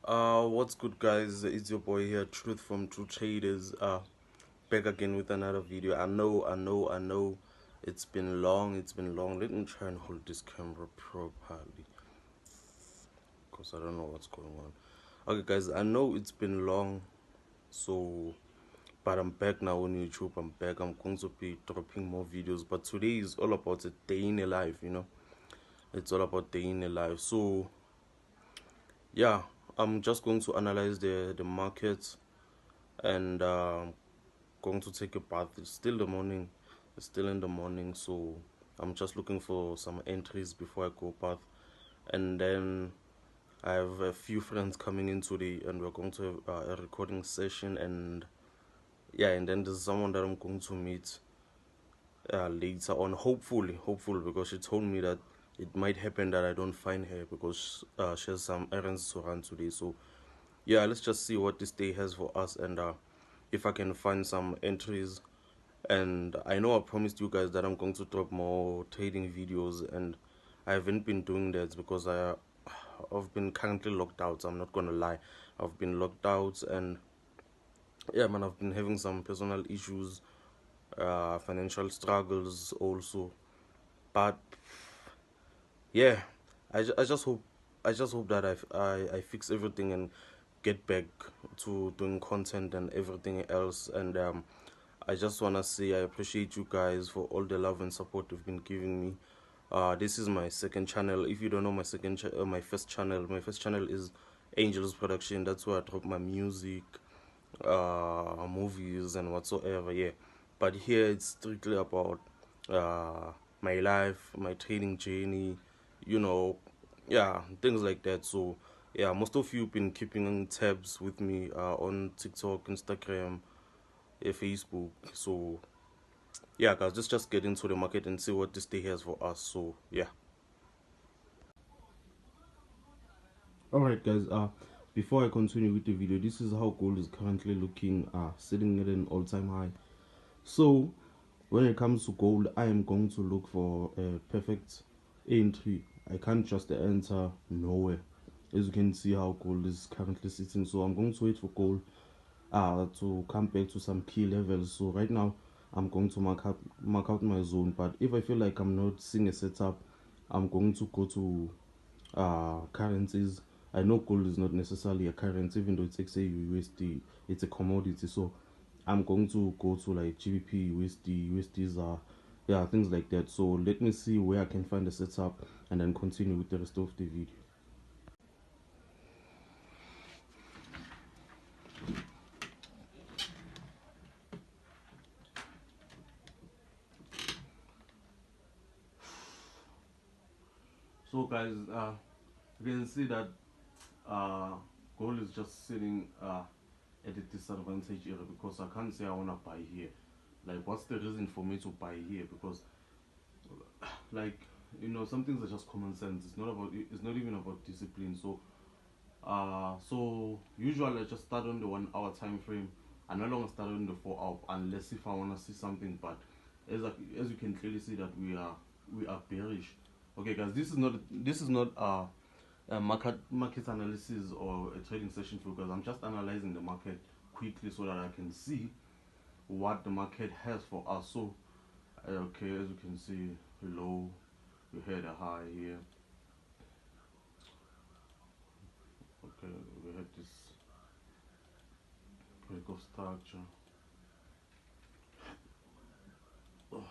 What's good, guys? It's your boy here, Truth from True Traders. Back again with another video. I know. It's been long. Let me try and hold this camera properly, cause I don't know what's going on. Okay, guys, I know it's been long, so but I'm back now on YouTube. I'm back. I'm going to be dropping more videos. But today is all about a day in a life. It's all about day in a life. So yeah, I'm just going to analyze the market and going to take a bath. It's still the morning. It's still in the morning, so I'm just looking for some entries before I go bath. And then I have a few friends coming in today, and we're going to have a recording session. And yeah, and then there's someone that I'm going to meet later on. Hopefully, because she told me that it might happen that I don't find her because she has some errands to run today. So yeah, let's just see what this day has for us, and if I can find some entries. And I know I promised you guys that I'm going to drop more trading videos, and I haven't been doing that because I've been currently locked out. I'm not gonna lie, I've been locked out, and yeah, man, I've been having some personal issues, financial struggles also. But yeah, I just hope that I fix everything and get back to doing content and everything else. And I just wanna say I appreciate you guys for all the love and support you've been giving me. This is my second channel. If you don't know my first channel is Angels Production. That's where I drop my music, movies and whatsoever. Yeah, but here it's strictly about my life, my training journey, you know, yeah, things like that. So yeah, most of you been keeping tabs with me on TikTok, Instagram, Facebook. So yeah, guys, let's just get into the market and see what this day has for us. So yeah. Alright, guys, before I continue with the video, this is how gold is currently looking, sitting at an all-time high. So when it comes to gold, I am going to look for a perfect entry. I can't just enter nowhere. As you can see how gold is currently sitting, so I'm going to wait for gold to come back to some key levels. So right now I'm going to mark out my zone, but if I feel like I'm not seeing a setup, I'm going to go to currencies. I know gold is not necessarily a currency, even though it's XAU-USD, it's a commodity. So I'm going to go to like GBP, USD, USDs, yeah, things like that. So let me see where I can find a setup and then continue with the rest of the video. So guys, you can see that gold is just sitting at a disadvantage area because I can't say I want to buy here. Like, what's the reason for me to buy here? Because like, some things are just common sense. It's not even about discipline. So so usually I just start on the 1 hour time frame. I no longer start on the 4 hour unless if I want to see something. But as you can clearly see that we are bearish. Okay, guys, this is not a market analysis or a trading session focus. I'm just analyzing the market quickly so that I can see what the market has for us. So okay, as you can see, low, we had a high here. Okay, we had this break of structure. Oh,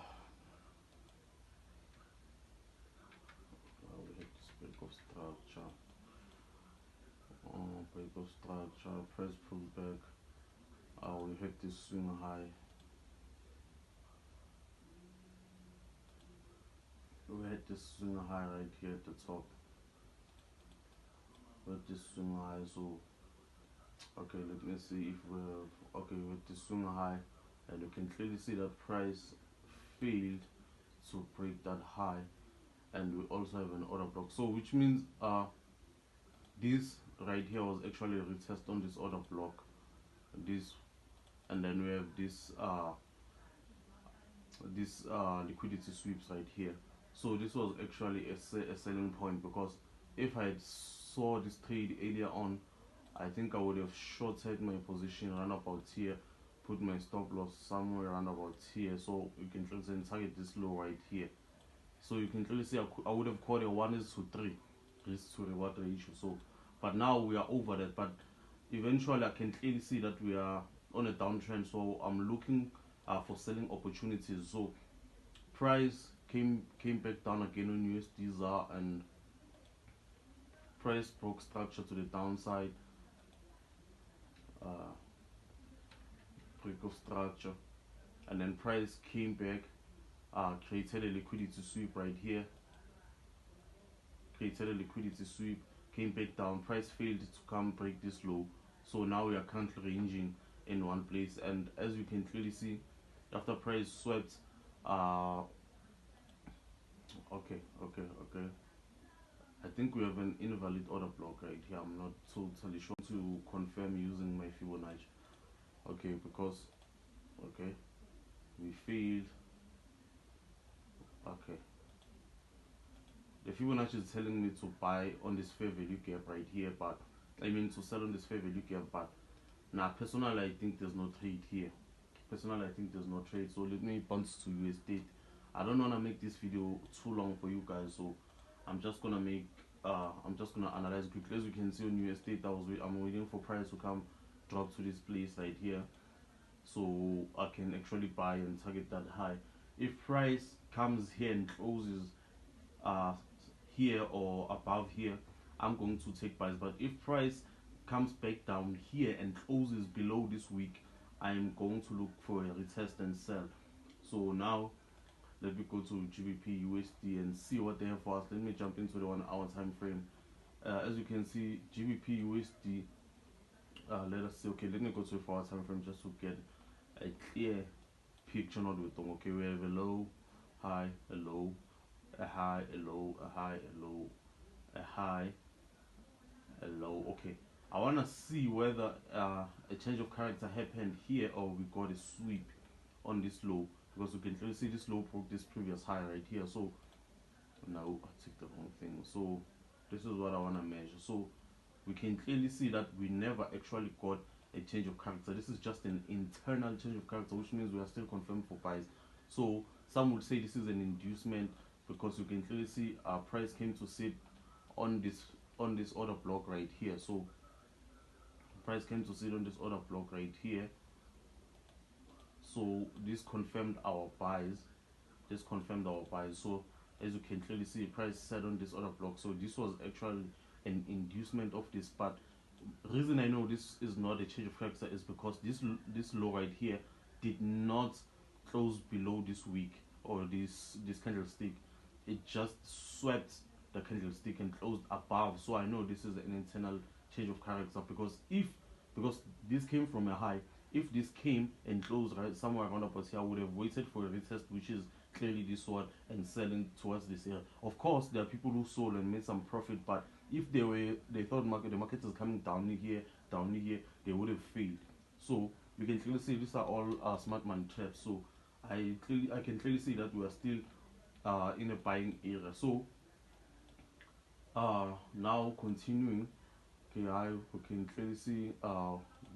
we had this break of structure. Break of structure, press pullback. We had this swing high. We had this swing high right here at the top. With this swing high, so okay, let me see if we have, okay, with this swing high, and you can clearly see that price failed to break that high, and we also have an order block. So which means this right here was actually a retest on this order block, this, and then we have this liquidity sweeps right here. So this was actually a selling point, because if I saw this trade earlier on I think I would have shorted my position around about here, put my stop loss somewhere around about here, so you can clearly see target this low right here. So you can clearly see I would have caught a 1:3 risk to reward ratio. So, but now we are over that. But eventually, I can clearly see that we are on a downtrend. So I'm looking for selling opportunities. So price came back down again on USD ZAR, and price broke structure to the downside. Break of structure, and then price came back, created a liquidity sweep right here, created a liquidity sweep, came back down, price failed to come break this low. So now we are currently ranging in one place, and as you can clearly see, after price swept, okay, I think we have an invalid order block right here. I'm not totally sure to confirm using my Fibonacci. Okay, because okay, we failed. Okay, the Fibonacci is telling me to buy on this fair value gap right here, but I mean to sell on this fair value gap. But now, personally, I think there's no trade here. Personally, I think there's no trade. So let me bounce to USD. I don't wanna make this video too long for you guys, so I'm just gonna analyze quickly. As you can see on USD, I'm waiting for price to come drop to this place right here, so I can actually buy and target that high. If price comes here and closes here or above here, I'm going to take buys. But if price comes back down here and closes below this week, I'm going to look for a retest and sell. So now let me go to GBP USD and see what they have for us. Let me jump into the 1 hour time frame. As you can see, GBP USD, let us see. Okay, let me go to a 4 hour time frame just to get a clear picture. Not with them. Okay, we have a low, high, a low, a high, a low, a high, a low, a high, a low. Okay, I want to see whether a change of character happened here or we got a sweep on this low, because you can clearly see this low broke this previous high right here. So no, I took the wrong thing. So this is what I want to measure. So we can clearly see that we never actually got a change of character. This is just an internal change of character, which means we are still confirmed for buys. So some would say this is an inducement, because you can clearly see our price came to sit on this order block right here. So price came to sit on this order block right here. So this confirmed our buys. So as you can clearly see, price sat on this order block. So this was actually an inducement of this. But reason I know this is not a change of character is because this low right here did not close below this wick or this candlestick. It just swept the candlestick and closed above. So I know this is an internal change of character, because this came from a high. If this came and closed right somewhere around about here, I would have waited for a retest, which is clearly this one, and selling towards this area. Of course, there are people who sold and made some profit, but if they thought the market is coming down here, they would have failed. So you can clearly see these are all smart man traps. So I can clearly see that we are still in a buying area. So now continuing, okay, we can clearly see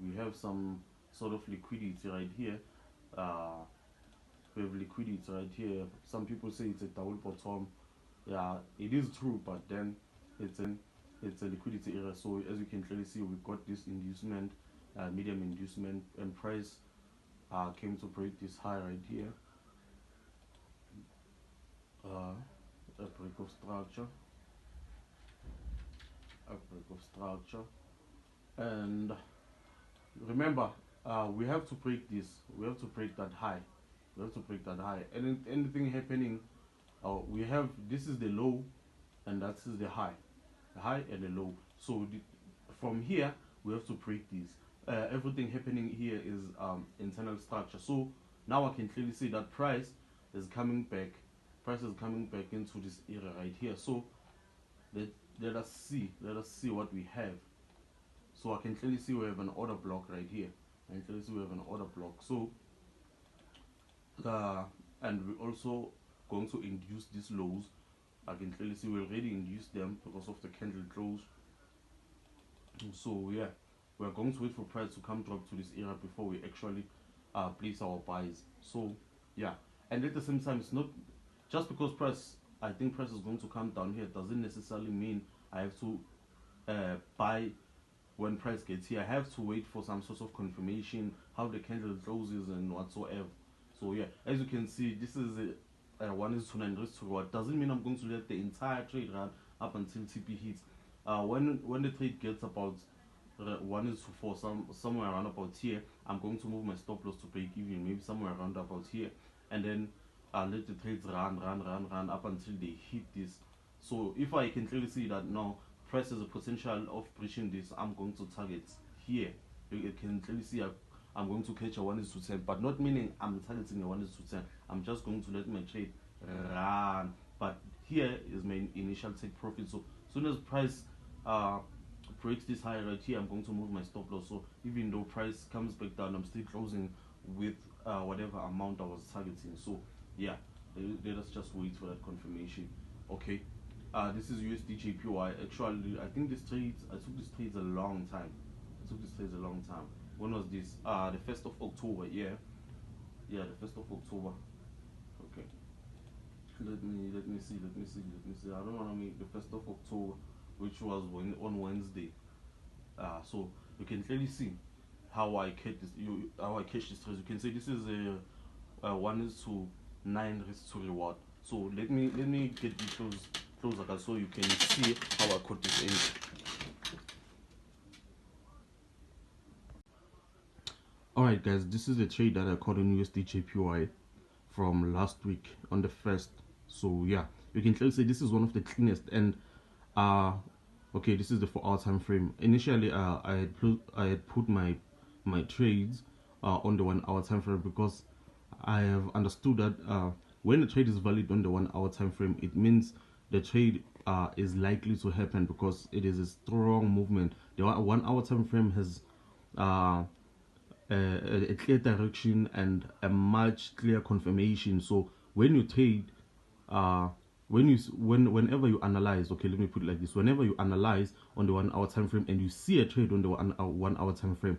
we have some sort of liquidity right here. We have liquidity right here. Some people say it's a double bottom. Yeah, it is true, but then it's a liquidity area. So as you can clearly see, we got this inducement, medium inducement, and price came to break this high right here. A break of structure, and remember, we have to break this. We have to break that high. And anything happening, we have, this is the low, and that is the high and the low. So from here we have to break these. Everything happening here is internal structure. So now I can clearly see that price is coming back into this area right here. So let us see what we have. So I can clearly see we have an order block right here. So and we're also going to induce these lows. I can clearly see we already induced them because of the candle close. So yeah, we're going to wait for price to come drop to this area before we actually place our buys. So yeah, and at the same time, it's not just because price, I think price is going to come down here doesn't necessarily mean I have to buy when price gets here. I have to wait for some sort of confirmation how the candle closes and whatsoever. So yeah, as you can see, this is a 1:9 risk to reward. Doesn't mean I'm going to let the entire trade run up until TP hits. When the trade gets about 1:4, somewhere around about here, I'm going to move my stop loss to break even, maybe somewhere around about here, and then let the trades run up until they hit this. So if I can clearly see that now price has a potential of breaching this, I'm going to target here. You can clearly see I'm going to catch a 1:10, but not meaning I'm targeting a 1:10. I'm just going to let my trade run. But here is my initial take profit. So as soon as price breaks this high right here, I'm going to move my stop loss. So even though price comes back down, I'm still closing with whatever amount I was targeting. So yeah, let us just wait for that confirmation. Okay. This is USD JPY. Actually, I think I took this trades a long time. When was this? The 1st of October. Yeah, the 1st of October. Okay. Let me see. I don't want to make the 1st of October, which was on Wednesday. So you can clearly see how I catch this. How I catch this trade. You can see this is a 1:9 risk to reward. So let me get the closer guys, so you can see how I caught this in. Alright guys, this is the trade that I caught on USD JPY from last week on the 1st. So yeah, you can clearly see this is one of the cleanest. And okay, this is the 4-hour time frame. Initially I had put my trades on the 1-hour time frame, because I have understood that when the trade is valid on the 1-hour time frame, it means the trade is likely to happen, because it is a strong movement. The 1-hour time frame has a clear direction and a much clear confirmation. So when you trade, whenever you analyze, okay, let me put it like this: whenever you analyze on the 1-hour time frame and you see a trade on the 1-hour time frame,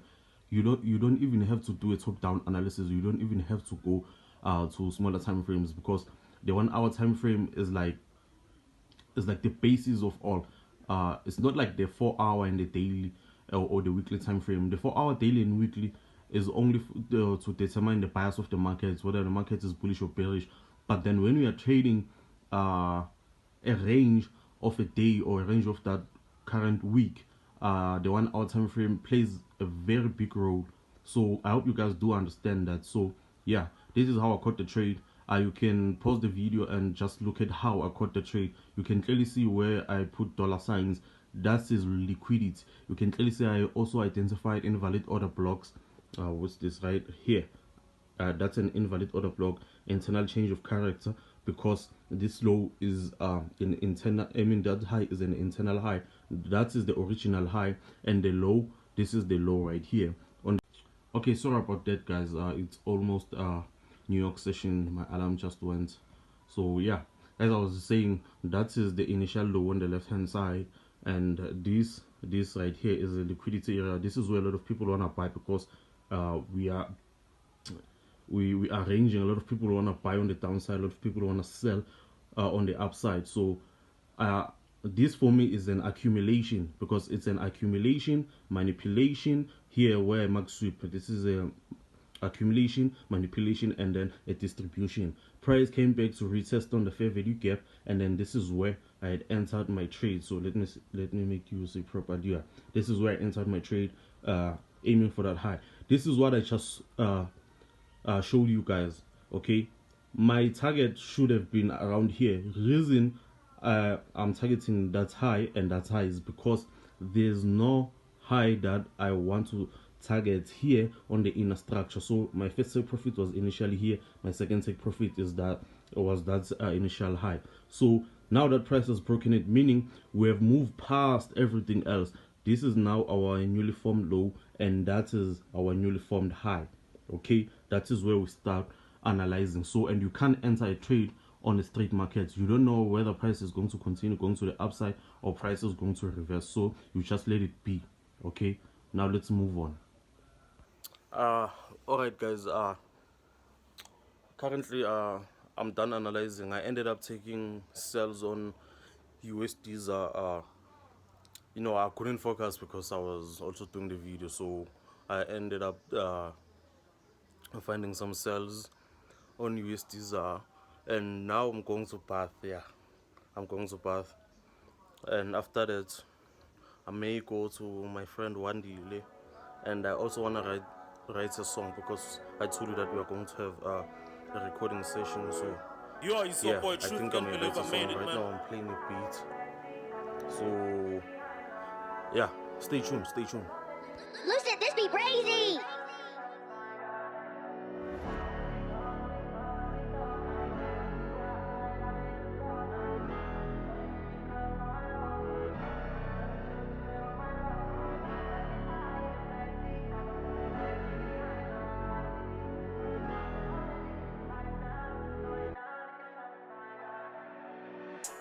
you don't even have to do a top-down analysis. You don't even have to go to smaller time frames, because the 1-hour time frame is like the basis of all. It's not like the 4-hour and the daily or the weekly time frame. The 4-hour, daily, and weekly is only to determine the bias of the markets, whether the market is bullish or bearish. But then when we are trading a range of a day or a range of that current week, the 1-hour time frame plays a very big role. So I hope you guys do understand that. So yeah, this is how I caught the trade. You can pause the video and just look at how I caught the trade. You can clearly see where I put $signs. That is liquidity. You can clearly see I also identified invalid order blocks. What's this right here? That's an invalid order block, internal change of character, because this low is in internal. I mean, that high is an internal high. That is the original high, and the low, this is the low right here. Okay, sorry about that guys. It's almost New York session. My alarm just went. So yeah, as I was saying, that is the initial low on the left hand side, and this right here is a liquidity area. This is where a lot of people want to buy, because we are ranging. A lot of people want to buy on the downside, a lot of people want to sell on the upside. So this for me is an accumulation, because it's an accumulation, manipulation here where I mark sweep. This is a accumulation, manipulation, and then a distribution. Price came back to retest on the fair value gap, and then this is where I had entered my trade. So let me make use a proper idea. This is where I entered my trade, aiming for that high. This is what I just showed you guys. Okay, my target should have been around here. Reason I'm targeting that high and that high is because there's no high that I want to target here on the inner structure. So my first take profit was initially here. My second take profit is that initial high. So now that price has broken it, meaning we have moved past everything else. This is now our newly formed low, and that is our newly formed high. Okay, that is where we start analyzing. So, and you can't enter a trade on the straight market. You don't know whether price is going to continue going to the upside or price is going to reverse. So you just let it be. Okay, Now let's move on. Alright guys, currently I'm done analyzing. I ended up taking sales on USDs. You know, I couldn't focus because I was also doing the video, so I ended up finding some sales on USDs, and now I'm going to Bath. Yeah, I'm going to Bath, and after that I may go to my friend Wandile, and I also want to write a song because I told you that we are going to have a recording session. So Yo, it's your boy, I Truth think I may write a song. made it, Right man. now I'm playing a beat, so yeah, stay tuned. Listen, this be crazy.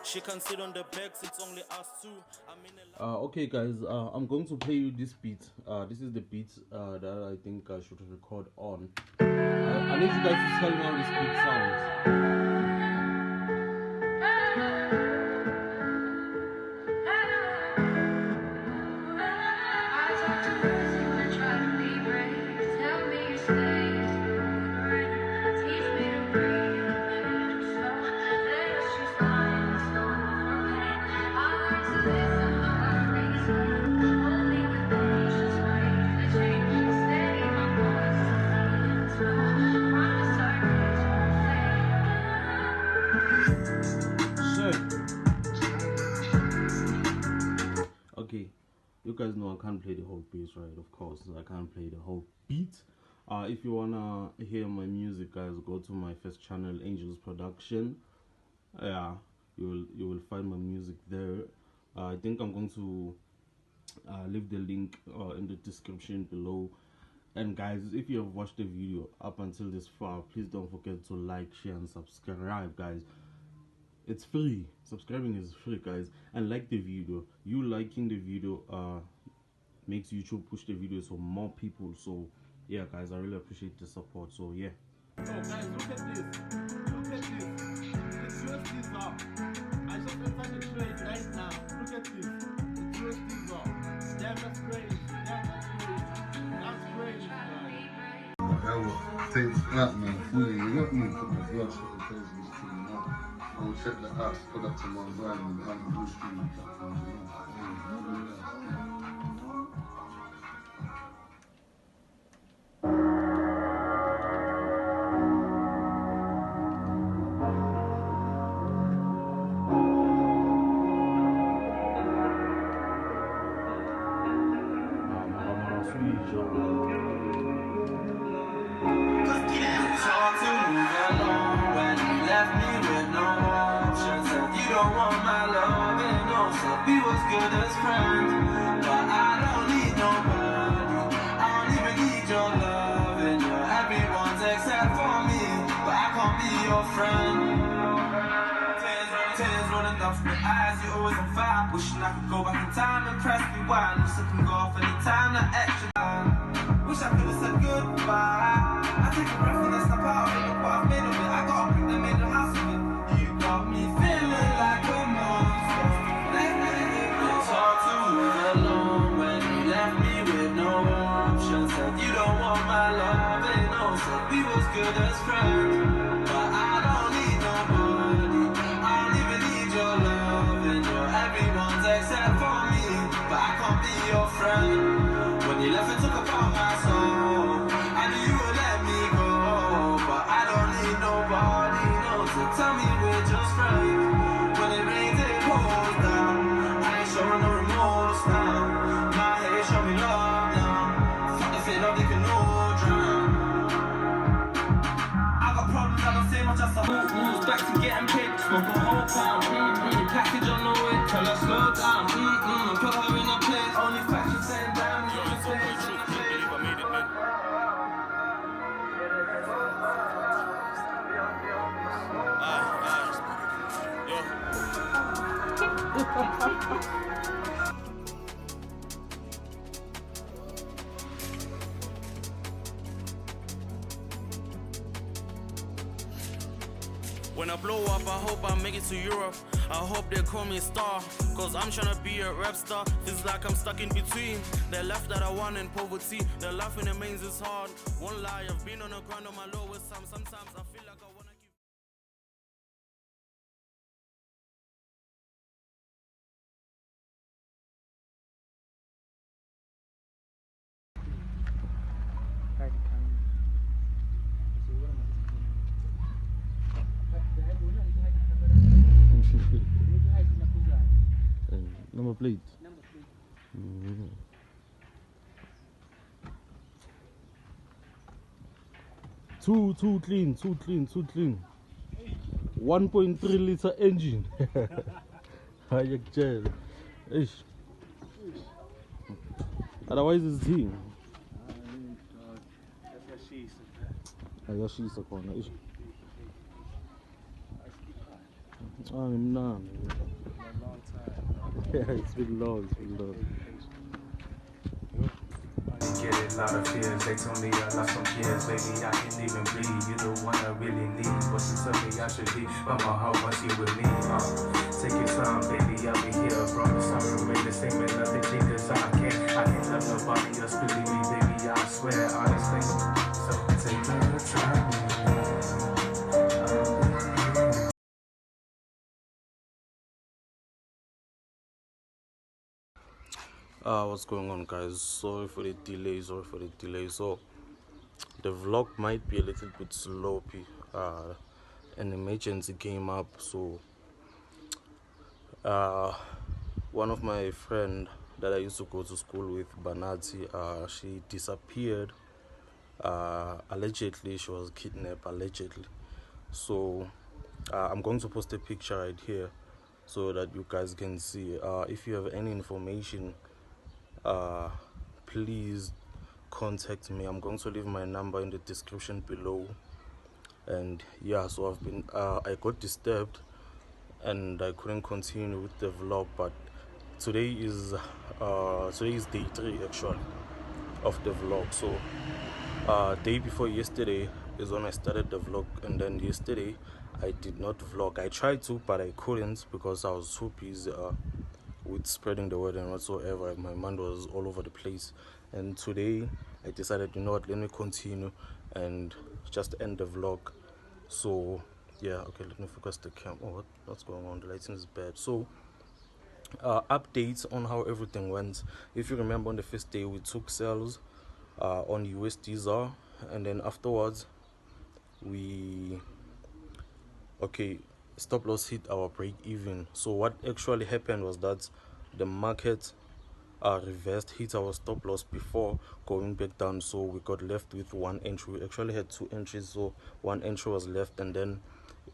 She can sit on the backs, it's only us two. I'm in a Okay guys, I'm going to play you this beat. This is the beat that I think I should record on. I need you guys to tell me how this beat sounds. Okay, you guys know I can't play the whole bass, right? Of course, I can't play the whole beat. If you wanna hear my music, guys, go to my first channel, Angels Production. Yeah, you will find my music there. I think I'm going to leave the link in the description below. And guys, if you have watched the video up until this far, please don't forget to like, share, and subscribe, guys. It's free. Subscribing is free, guys. And like the video. You liking the video makes YouTube push the video to more people. So yeah, guys, I really appreciate the support. So yeah. Oh guys, look at this. Look at this. It's USDs up. I just entered the trade right now. Look at this. It's USDs up. Damn, that's crazy. That's crazy, guys. That was takes that man. Fully, you got me. Put my first shot in place of this team now. I will check that out. Put that to my grind and I'm a blue streaming platform. We was good as friends, but I don't need nobody. I don't even need your love, and you're everyone's except for me. But I can't be your friend. Tears rolling down from your eyes, you're always on fire. Wishing I could go back in time and press rewind. Wish I could go off any time, that extra time. Wish I could have said goodbye. I take a breath and then snap out of it, but I've made of it. I got a brick that made a house of it. You got me feeling like a monster. It's hard to move alone when you left me with no options. Said you don't want my love, and no, said we was good as friends. But I don't need nobody. I don't even need your love, and you're everyone's except for me. But I can't be your friend. When you left and took apart my soul, I knew you would let me go. But I don't need nobody, no, so tell me we're just friends. When it rains, it pours down. Showing no remorse now. My head show me love now. Fuck the fit up, they can all drown. I got problems, I don't say much, I saw back to getting paid. Smoke a whole pound. Package on the way, tell her slow down. Put her in a place. Only fact she's saying damn. When I blow up, I hope I make it to Europe. I hope they call me a star, cause I'm tryna be a rap star. Feels like I'm stuck in between the life that I want and poverty. The life in the mains is hard. Won't lie, I've been on the grind on my lowest time. Sometimes I feel like I wanna give. Number plate. Too clean, too clean. 1.3 liter engine. Hayakjel. Ish. Otherwise it's team. Ayashisa khona. Ish. Nah. Yeah, it's been long. Get it, lot of fears. They told me I lost some kids, baby. I can't even breathe. You the one I really need. But she told me I should leave, but my heart wants you with me. Take your time, baby. I'll be here. Promise I'll remain the same and nothing changes. I can't love nobody else. Believe me, baby. I swear, honestly. So take your time. What's going on, guys? Sorry for the delay. So the vlog might be a little bit sloppy. An emergency came up, so one of my friend that I used to go to school with, Banati, she disappeared. Allegedly she was kidnapped, allegedly. So I'm going to post a picture right here so that you guys can see. If you have any information, please contact me. I'm going to leave my number in the description below. And yeah, so I got disturbed and I couldn't continue with the vlog, but today is day 3 actually of the vlog. So day before yesterday is when I started the vlog, and then yesterday I did not vlog. I tried to, but I couldn't because I was too busy with spreading the word and whatsoever. My mind was all over the place. And today I decided, you know what, let me continue and just end the vlog. So yeah, okay, let me focus the camera. Oh, what's going on? The lighting is bad. So updates on how everything went. If you remember, on the first day we took sales on USD, and then afterwards stop loss hit our break even. So what actually happened was that the market reversed, hit our stop loss before going back down, so we got left with one entry. We actually had 2 entries, so 1 entry was left, and then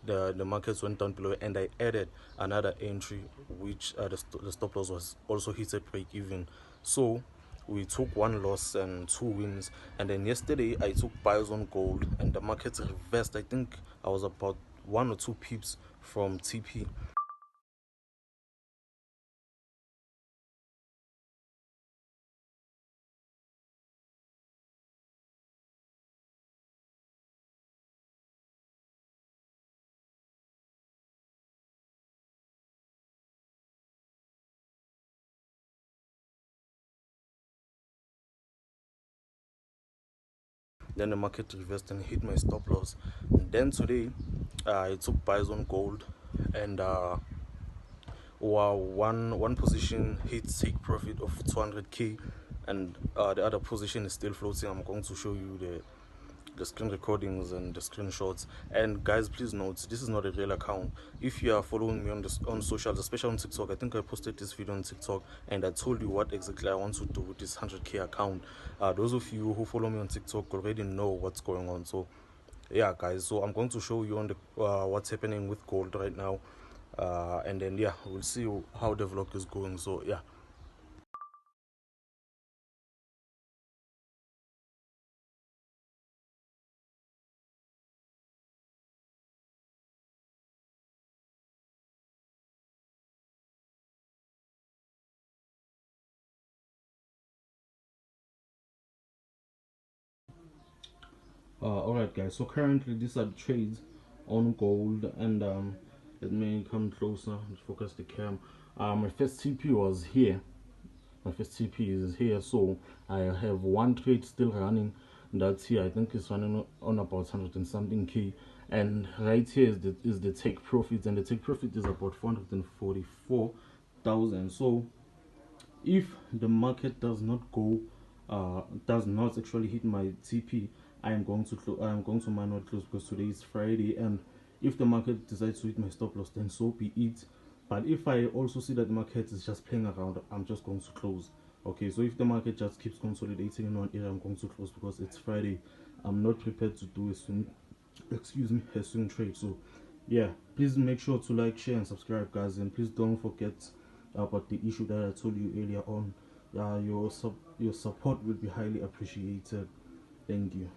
the markets went down below, and I added another entry, which the stop loss was also hit at break even. So we took 1 loss and 2 wins. And then yesterday I took buys on gold, and the markets reversed. I think I was about 1 or 2 pips from TP. Then the market reversed and hit my stop loss. And then today I took buys on gold, and one position hit take profit of 200k, and the other position is still floating. I'm going to show you the screen recordings and the screenshots. And guys, please note, this is not a real account. If you are following me on socials, especially on TikTok, I think I posted this video on TikTok and I told you what exactly I want to do with this 100k account. Those of you who follow me on TikTok already know what's going on. So yeah, guys, so I'm going to show you on the what's happening with gold right now, and then yeah, we'll see how the vlog is going. So yeah. Alright guys, so currently these are the trades on gold. And let me come closer, focus the cam. My first TP was here. My first TP is here, so I have one trade still running. That's here. I think it's running on about 100 and something K. And right here is the take profit, and the take profit is about 444,000. So if the market does not go, does not actually hit my TP, I am going to manual close, because today is Friday. And if the market decides to hit my stop loss, then so be it. But if I also see that the market is just playing around, I'm just going to close. Okay, so if the market just keeps consolidating in one area, I'm going to close, because it's Friday. I'm not prepared to do a swing, a swing trade. So yeah, please make sure to like, share, and subscribe, guys. And please don't forget about the issue that I told you earlier on. Your support will be highly appreciated. Thank you.